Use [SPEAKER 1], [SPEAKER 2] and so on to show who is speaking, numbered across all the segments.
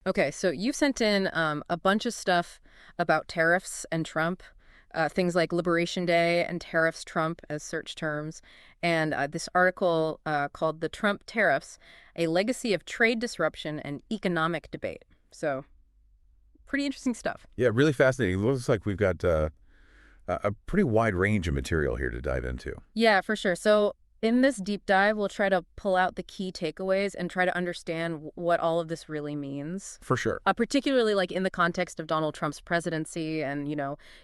[SPEAKER 1] Okay, so you've sent in a bunch of stuff about tariffs and Trump, things like Liberation Day and tariffs Trump as search terms, and this article called The Trump Tariffs, A Legacy of Trade Disruption and Economic Debate. So pretty interesting stuff.
[SPEAKER 2] Yeah, really fascinating. It looks like we've got a pretty wide range of material here to dive into.
[SPEAKER 1] Yeah, for sure. So in this deep dive, we'll try to pull out the key takeaways and try to understand what all of this really means.
[SPEAKER 2] For sure.
[SPEAKER 1] Particularly like in the context of Donald Trump's presidency and,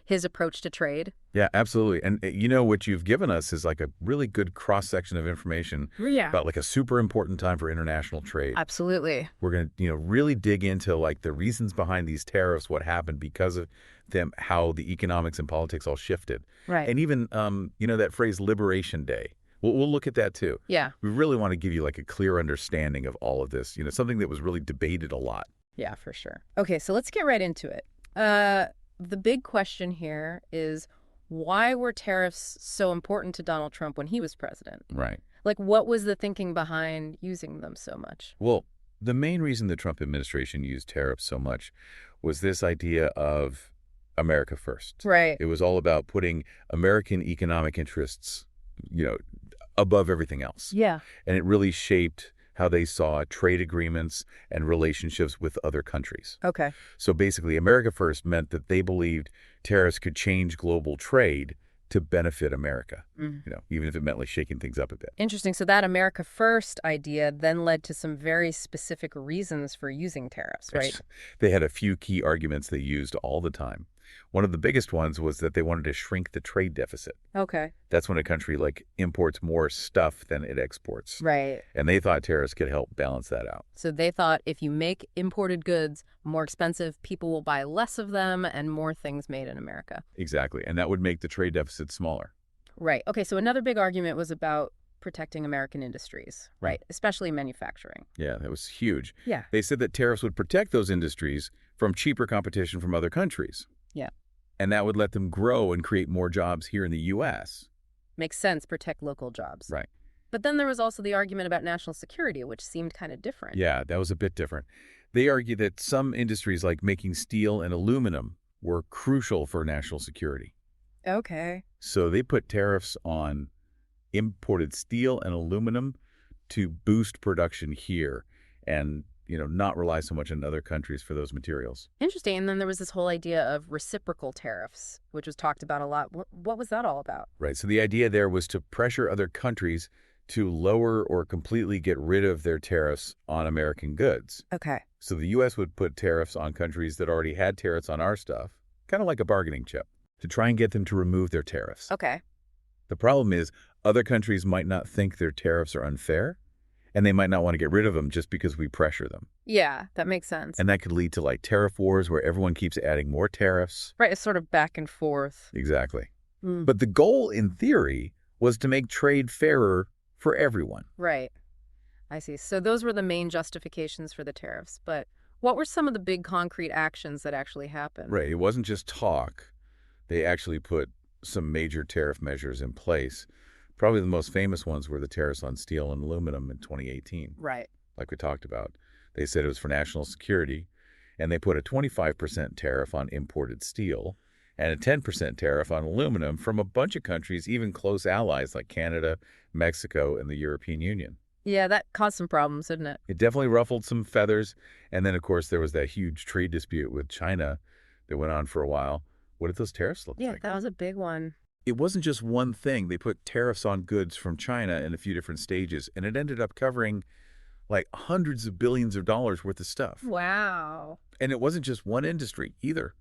[SPEAKER 1] his approach to trade.
[SPEAKER 2] Yeah, absolutely. And what you've given us is like a really good cross-section of information
[SPEAKER 1] Yeah.
[SPEAKER 2] about like a super important time for international trade.
[SPEAKER 1] Absolutely.
[SPEAKER 2] We're going to, really dig into like the reasons behind these tariffs, what happened because of them, how the economics and politics all shifted.
[SPEAKER 1] Right.
[SPEAKER 2] And even, that phrase Liberation Day. We'll look at that too.
[SPEAKER 1] Yeah.
[SPEAKER 2] We really want to give you like a clear understanding of all of this, something that was really debated a lot.
[SPEAKER 1] Yeah, for sure. Okay, so let's get right into it. The big question here is, why were tariffs so important to Donald Trump when he was president?
[SPEAKER 2] Right.
[SPEAKER 1] Like, what was the thinking behind using them so much?
[SPEAKER 2] Well, the main reason the Trump administration used tariffs so much was this idea of America first.
[SPEAKER 1] Right.
[SPEAKER 2] It was all about putting American economic interests, above everything else.
[SPEAKER 1] Yeah.
[SPEAKER 2] And it really shaped how they saw trade agreements and relationships with other countries.
[SPEAKER 1] Okay.
[SPEAKER 2] So basically, America first meant that they believed tariffs could change global trade to benefit America, even if it meant like shaking things up a bit.
[SPEAKER 1] Interesting. So that America First idea then led to some very specific reasons for using tariffs, right?
[SPEAKER 2] They had a few key arguments they used all the time. One of the biggest ones was that they wanted to shrink the trade deficit.
[SPEAKER 1] Okay.
[SPEAKER 2] That's when a country like imports more stuff than it exports.
[SPEAKER 1] Right.
[SPEAKER 2] And they thought tariffs could help balance that out.
[SPEAKER 1] So they thought if you make imported goods more expensive, people will buy less of them and more things made in America.
[SPEAKER 2] Exactly. And that would make the trade deficit smaller.
[SPEAKER 1] Right. Okay, so another big argument was about protecting American industries, right? Especially manufacturing.
[SPEAKER 2] Yeah, that was huge.
[SPEAKER 1] Yeah.
[SPEAKER 2] They said that tariffs would protect those industries from cheaper competition from other countries.
[SPEAKER 1] Yeah.
[SPEAKER 2] And that would let them grow and create more jobs here in the U.S.
[SPEAKER 1] Makes sense, protect local jobs.
[SPEAKER 2] Right.
[SPEAKER 1] But then there was also the argument about national security, which seemed kind of different.
[SPEAKER 2] Yeah, that was a bit different. They argue that some industries like making steel and aluminum were crucial for national security.
[SPEAKER 1] Okay.
[SPEAKER 2] So they put tariffs on imported steel and aluminum to boost production here and, not rely so much on other countries for those materials.
[SPEAKER 1] Interesting. And then there was this whole idea of reciprocal tariffs, which was talked about a lot. What was that all about?
[SPEAKER 2] Right. So the idea there was to pressure other countries to lower or completely get rid of their tariffs on American goods.
[SPEAKER 1] Okay.
[SPEAKER 2] So the U.S. would put tariffs on countries that already had tariffs on our stuff, kind of like a bargaining chip, to try and get them to remove their tariffs.
[SPEAKER 1] Okay.
[SPEAKER 2] The problem is other countries might not think their tariffs are unfair, and they might not want to get rid of them just because we pressure them.
[SPEAKER 1] Yeah, that makes sense.
[SPEAKER 2] And that could lead to like tariff wars where everyone keeps adding more tariffs.
[SPEAKER 1] Right, it's sort of back and forth.
[SPEAKER 2] Exactly. But the goal, in theory, was to make trade fairer for everyone.
[SPEAKER 1] Right. I see. So those were the main justifications for the tariffs. But what were some of the big concrete actions that actually happened?
[SPEAKER 2] Right. It wasn't just talk. They actually put some major tariff measures in place. Probably the most famous ones were the tariffs on steel and aluminum in 2018.
[SPEAKER 1] Right.
[SPEAKER 2] Like we talked about. They said it was for national security, and they put a 25% tariff on imported steel and a 10% tariff on aluminum from a bunch of countries, even close allies like Canada, Mexico, and the European Union.
[SPEAKER 1] Yeah, that caused some problems, didn't it?
[SPEAKER 2] It definitely ruffled some feathers. And then, of course, there was that huge trade dispute with China that went on for a while. What did those tariffs look like?
[SPEAKER 1] Yeah, that was a big one.
[SPEAKER 2] It wasn't just one thing. They put tariffs on goods from China in a few different stages, and it ended up covering like hundreds of billions of dollars worth of stuff.
[SPEAKER 1] Wow.
[SPEAKER 2] And it wasn't just one industry either.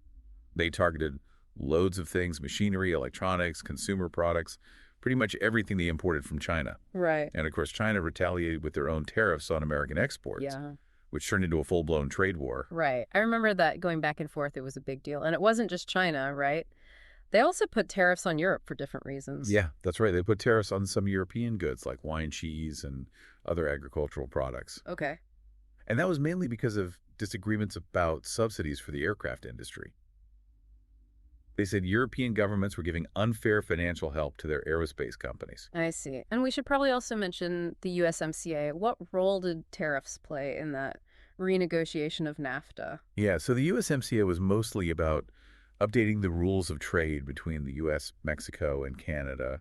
[SPEAKER 2] They targeted loads of things, machinery, electronics, consumer products, pretty much everything they imported from China.
[SPEAKER 1] Right.
[SPEAKER 2] And of course, China retaliated with their own tariffs on American exports,
[SPEAKER 1] Yeah.
[SPEAKER 2] which turned into a full-blown trade war.
[SPEAKER 1] Right. I remember that going back and forth, it was a big deal. And it wasn't just China, right? They also put tariffs on Europe for different reasons.
[SPEAKER 2] Yeah, that's right. They put tariffs on some European goods like wine, cheese, and other agricultural products.
[SPEAKER 1] Okay.
[SPEAKER 2] And that was mainly because of disagreements about subsidies for the aircraft industry. They said European governments were giving unfair financial help to their aerospace companies.
[SPEAKER 1] I see. And we should probably also mention the USMCA. What role did tariffs play in that renegotiation of NAFTA.
[SPEAKER 2] Yeah, so the USMCA was mostly about updating the rules of trade between the US, Mexico, and Canada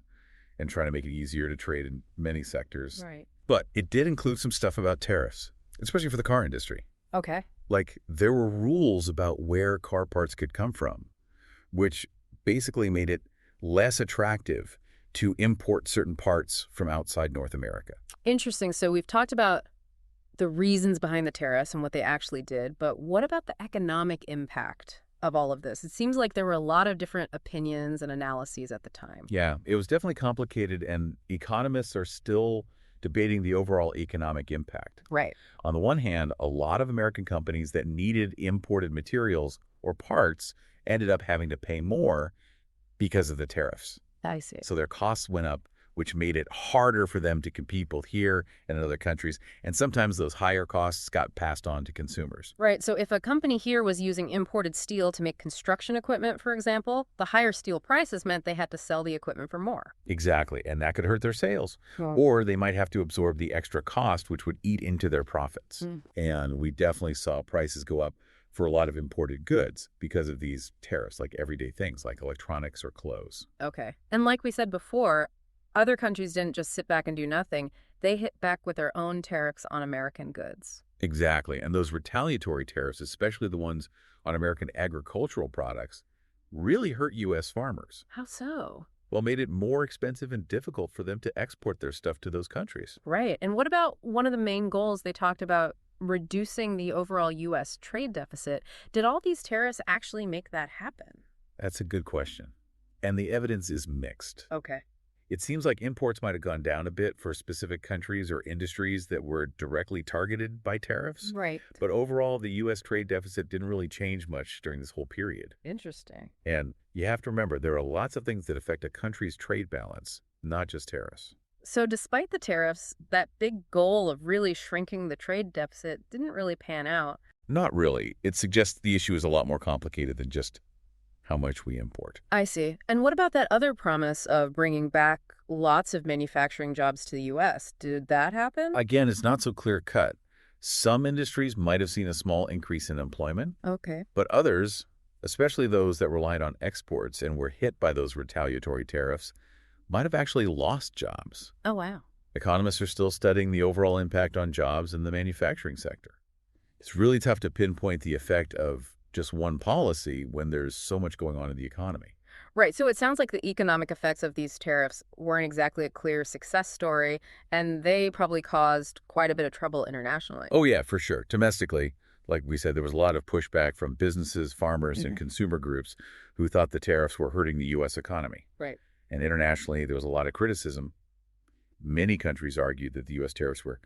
[SPEAKER 2] and trying to make it easier to trade in many sectors.
[SPEAKER 1] Right.
[SPEAKER 2] But it did include some stuff about tariffs, especially for the car industry.
[SPEAKER 1] Okay.
[SPEAKER 2] Like, there were rules about where car parts could come from, which basically made it less attractive to import certain parts from outside North America.
[SPEAKER 1] Interesting. So we've talked about the reasons behind the tariffs and what they actually did, but what about the economic impact of all of this? It seems like there were a lot of different opinions and analyses at the time.
[SPEAKER 2] Yeah, it was definitely complicated, and economists are still debating the overall economic impact.
[SPEAKER 1] Right.
[SPEAKER 2] On the one hand, a lot of American companies that needed imported materials or parts ended up having to pay more because of the tariffs.
[SPEAKER 1] I see.
[SPEAKER 2] So their costs went up, which made it harder for them to compete both here and in other countries. And sometimes those higher costs got passed on to consumers.
[SPEAKER 1] Right. So if a company here was using imported steel to make construction equipment, for example, the higher steel prices meant they had to sell the equipment for more.
[SPEAKER 2] Exactly. And that could hurt their sales.
[SPEAKER 1] Well,
[SPEAKER 2] Or they might have to absorb the extra cost, which would eat into their profits.
[SPEAKER 1] Mm.
[SPEAKER 2] And we definitely saw prices go up for a lot of imported goods because of these tariffs, like everyday things like electronics or clothes.
[SPEAKER 1] Okay. And like we said before, other countries didn't just sit back and do nothing. They hit back with their own tariffs on American goods.
[SPEAKER 2] Exactly. And those retaliatory tariffs, especially the ones on American agricultural products, really hurt U.S. farmers.
[SPEAKER 1] How so?
[SPEAKER 2] Well, made it more expensive and difficult for them to export their stuff to those countries.
[SPEAKER 1] Right. And what about one of the main goals they talked about, reducing the overall U.S. trade deficit? Did all these tariffs actually make that happen?
[SPEAKER 2] That's a good question. And the evidence is mixed.
[SPEAKER 1] Okay.
[SPEAKER 2] It seems like imports might have gone down a bit for specific countries or industries that were directly targeted by tariffs.
[SPEAKER 1] Right.
[SPEAKER 2] But overall, the U.S. trade deficit didn't really change much during this whole period.
[SPEAKER 1] Interesting.
[SPEAKER 2] And you have to remember, there are lots of things that affect a country's trade balance, not just tariffs.
[SPEAKER 1] So despite the tariffs, that big goal of really shrinking the trade deficit didn't really pan out.
[SPEAKER 2] Not really. It suggests the issue is a lot more complicated than just how much we import.
[SPEAKER 1] I see. And what about that other promise of bringing back lots of manufacturing jobs to the U.S.? Did that happen?
[SPEAKER 2] Again, it's not so clear-cut. Some industries might have seen a small increase in employment,
[SPEAKER 1] Okay.
[SPEAKER 2] but others, especially those that relied on exports and were hit by those retaliatory tariffs, might have actually lost jobs.
[SPEAKER 1] Oh, wow.
[SPEAKER 2] Economists are still studying the overall impact on jobs in the manufacturing sector. It's really tough to pinpoint the effect of just one policy when there's so much going on in the economy.
[SPEAKER 1] Right. So it sounds like the economic effects of these tariffs weren't exactly a clear success story, and they probably caused quite a bit of trouble internationally.
[SPEAKER 2] Oh, yeah, for sure. Domestically, like we said, there was a lot of pushback from businesses, farmers, and
[SPEAKER 1] Mhm.
[SPEAKER 2] consumer groups who thought the tariffs were hurting the U.S. economy.
[SPEAKER 1] Right.
[SPEAKER 2] And internationally, there was a lot of criticism. Many countries argued that the U.S. tariffs were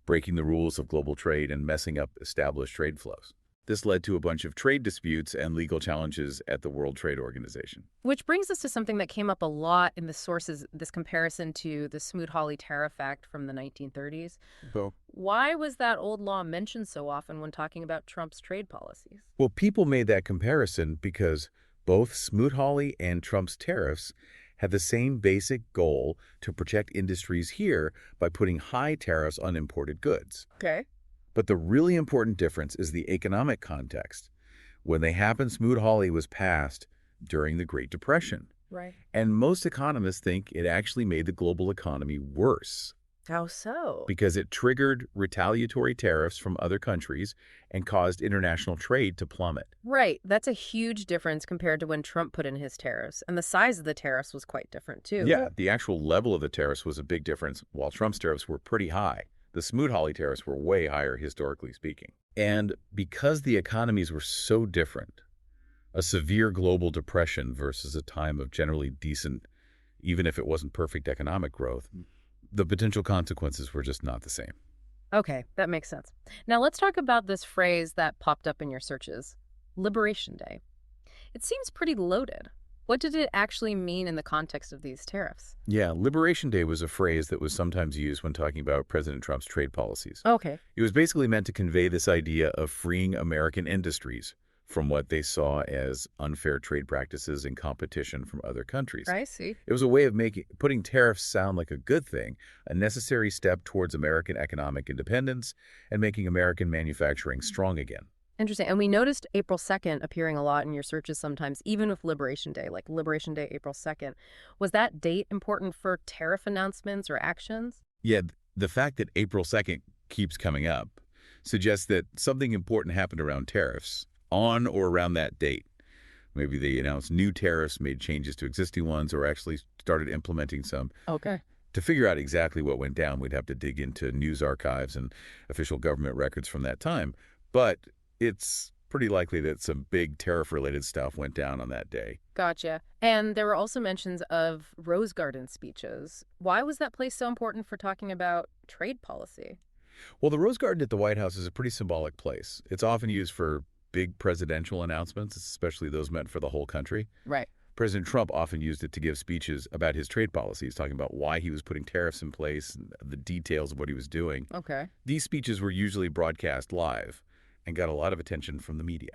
[SPEAKER 2] breaking the rules of global trade and messing up established trade flows. This led to a bunch of trade disputes and legal challenges at the World Trade Organization.
[SPEAKER 1] Which brings us to something that came up a lot in the sources, this comparison to the Smoot-Hawley Tariff Act from the 1930s.
[SPEAKER 2] Well,
[SPEAKER 1] Why was that old law mentioned so often when talking about Trump's trade policies?
[SPEAKER 2] people made that comparison because both Smoot-Hawley and Trump's tariffs had the same basic goal to protect industries here by putting high tariffs on imported goods.
[SPEAKER 1] Okay.
[SPEAKER 2] But the really important difference is the economic context. When they happened, Smoot-Hawley was passed during the Great Depression.
[SPEAKER 1] Right.
[SPEAKER 2] And most economists think it actually made the global economy worse
[SPEAKER 1] How so?
[SPEAKER 2] because it triggered retaliatory tariffs from other countries and caused international trade to plummet.
[SPEAKER 1] Right. That's a huge difference compared to when Trump put in his tariffs. And the size of the tariffs was quite different, too.
[SPEAKER 2] Yeah, the actual level of the tariffs was a big difference, while Trump's tariffs were pretty high. The Smoot-Hawley tariffs were way higher, historically speaking. And because the economies were so different, a severe global depression versus a time of generally decent, even if it wasn't perfect economic growth, the potential consequences were just not the same.
[SPEAKER 1] Okay, that makes sense. Now let's talk about this phrase that popped up in your searches, Liberation Day. It seems pretty loaded. What did it actually mean in the context of these tariffs?
[SPEAKER 2] Yeah, Liberation Day was a phrase that was sometimes used when talking about President Trump's trade policies.
[SPEAKER 1] Okay.
[SPEAKER 2] It was basically meant to convey this idea of freeing American industries from what they saw as unfair trade practices and competition from other countries.
[SPEAKER 1] I see.
[SPEAKER 2] It was a way of putting tariffs sound like a good thing, a necessary step towards American economic independence and making American manufacturing strong again.
[SPEAKER 1] Interesting. And we noticed April 2nd appearing a lot in your searches sometimes, even with Liberation Day, like Liberation Day, April 2nd. Was that date important for tariff announcements or actions?
[SPEAKER 2] Yeah, the fact that April 2nd keeps coming up suggests that something important happened around tariffs on or around that date. Maybe they announced new tariffs, made changes to existing ones, or actually started implementing some.
[SPEAKER 1] Okay.
[SPEAKER 2] To figure out exactly what went down, we'd have to dig into news archives and official government records from that time. But it's pretty likely that some big tariff-related stuff went down on that day.
[SPEAKER 1] Gotcha. And there were also mentions of Rose Garden speeches. Why was that place so important for talking about trade policy?
[SPEAKER 2] Well, the Rose Garden at the White House is a pretty symbolic place. It's often used for big presidential announcements, especially those meant for the whole country.
[SPEAKER 1] Right.
[SPEAKER 2] President Trump often used it to give speeches about his trade policies, talking about why he was putting tariffs in place and the details of what he was doing.
[SPEAKER 1] Okay.
[SPEAKER 2] These speeches were usually broadcast live and got a lot of attention from the media.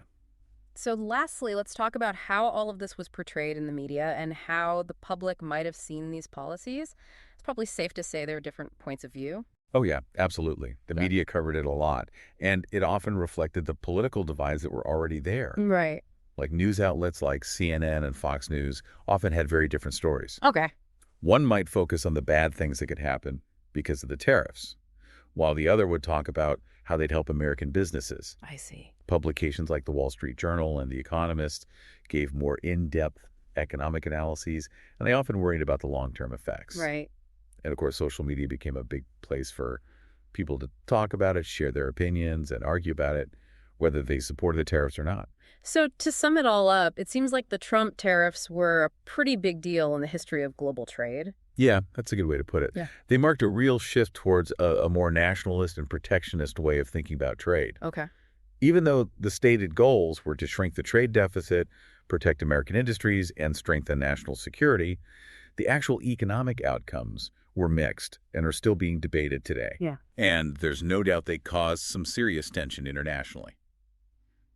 [SPEAKER 1] So lastly, let's talk about how all of this was portrayed in the media and how the public might have seen these policies. It's probably safe to say there are different points of view.
[SPEAKER 2] Oh, yeah, absolutely. The
[SPEAKER 1] Okay.
[SPEAKER 2] media covered it a lot, and it often reflected the political divides that were already there.
[SPEAKER 1] Right.
[SPEAKER 2] Like news outlets like CNN and Fox News often had very different stories.
[SPEAKER 1] Okay.
[SPEAKER 2] One might focus on the bad things that could happen because of the tariffs, while the other would talk about how they'd help American businesses.
[SPEAKER 1] I see.
[SPEAKER 2] Publications like the Wall Street Journal and The Economist gave more in-depth economic analyses, and they often worried about the long-term effects.
[SPEAKER 1] Right.
[SPEAKER 2] And of course, social media became a big place for people to talk about it, share their opinions, and argue about it, whether they supported the tariffs or not.
[SPEAKER 1] So to sum it all up, it seems like the Trump tariffs were a pretty big deal in the history of global trade.
[SPEAKER 2] Yeah, that's a good way to put it.
[SPEAKER 1] Yeah.
[SPEAKER 2] They marked a real shift towards a more nationalist and protectionist way of thinking about trade.
[SPEAKER 1] Okay.
[SPEAKER 2] Even though the stated goals were to shrink the trade deficit, protect American industries, and strengthen national security, the actual economic outcomes were mixed and are still being debated today.
[SPEAKER 1] Yeah.
[SPEAKER 2] And there's no doubt they caused some serious tension internationally.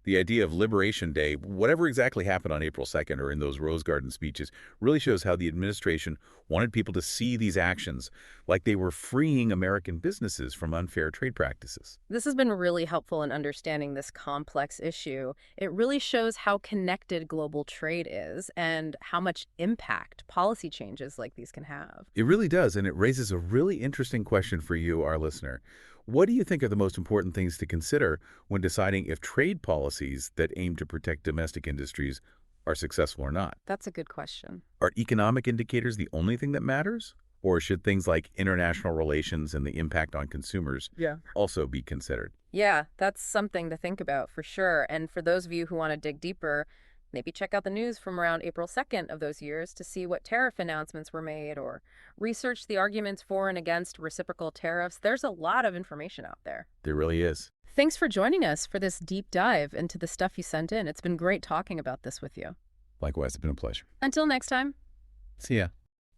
[SPEAKER 2] The idea of Liberation Day, whatever exactly happened on April 2nd or in those Rose Garden speeches, really shows how the administration wanted people to see these actions like they were freeing American businesses from unfair trade practices.
[SPEAKER 1] This has been really helpful in understanding this complex issue. It really shows how connected global trade is and how much impact policy changes like these can have.
[SPEAKER 2] It really does, and it raises a really interesting question for you, our listener. What do you think are the most important things to consider when deciding if trade policies that aim to protect domestic industries are successful or not?
[SPEAKER 1] That's a good question.
[SPEAKER 2] Are economic indicators the only thing that matters? Or should things like international relations and the impact on consumers also be considered?
[SPEAKER 1] Yeah, that's something to think about for sure. And for those of you who want to dig deeper, maybe check out the news from around April 2nd of those years to see what tariff announcements were made or research the arguments for and against reciprocal tariffs. There's a lot of information out there.
[SPEAKER 2] There really is.
[SPEAKER 1] Thanks for joining us for this deep dive into the stuff you sent in. It's been great talking about this with you.
[SPEAKER 2] Likewise, it's been a pleasure.
[SPEAKER 1] Until next time.
[SPEAKER 2] See ya.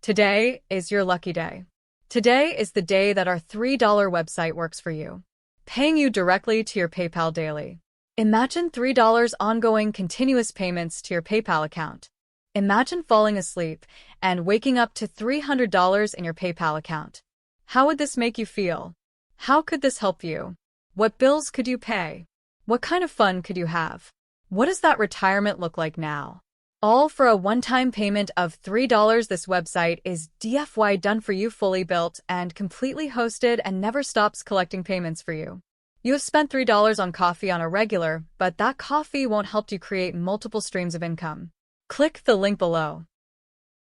[SPEAKER 3] Today is your lucky day. Today is the day that our $3 website works for you, paying you directly to your PayPal daily. Imagine $3 ongoing continuous payments to your PayPal account. Imagine falling asleep and waking up to $300 in your PayPal account. How would this make you feel? How could this help you? What bills could you pay? What kind of fun could you have? What does that retirement look like now? All for a one-time payment of $3. This website is DFY done for you, fully built and completely hosted, and never stops collecting payments for you. You have spent $3 on coffee on a regular, but that coffee won't help you create multiple streams of income. Click the link below.